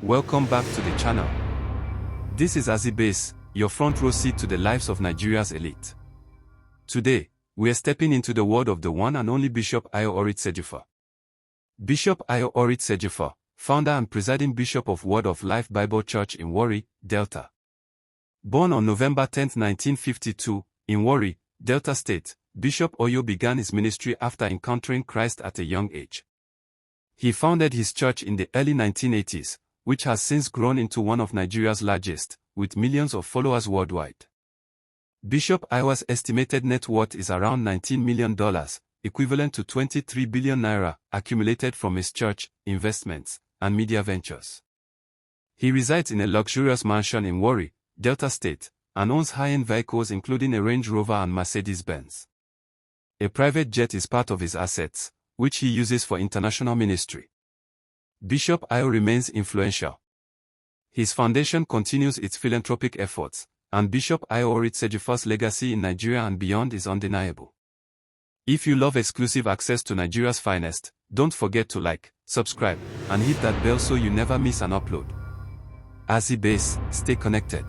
Welcome back to the channel. This is Azibase, your front row seat to the lives of Nigeria's elite. Today, we are stepping into the world of the one and only Bishop Ayo Oritsejafor. Bishop Ayo Oritsejafor, founder and presiding bishop of Word of Life Bible Church in Warri, Delta. Born on November 10, 1952, in Warri, Delta State, Bishop Oyo began his ministry after encountering Christ at a young age. He founded his church in the early 1980s, which has since grown into one of Nigeria's largest, with millions of followers worldwide. Bishop Ayo's estimated net worth is around $19 million, equivalent to 23 billion naira, accumulated from his church, investments, and media ventures. He resides in a luxurious mansion in Warri, Delta State, and owns high-end vehicles including a Range Rover and Mercedes-Benz. A private jet is part of his assets, which he uses for international ministry. Bishop Ayo remains influential. His foundation continues its philanthropic efforts, and Bishop Ayo Oritsejafor's legacy in Nigeria and beyond is undeniable. If you love exclusive access to Nigeria's finest, don't forget to like, subscribe, and hit that bell so you never miss an upload. Azibase, stay connected.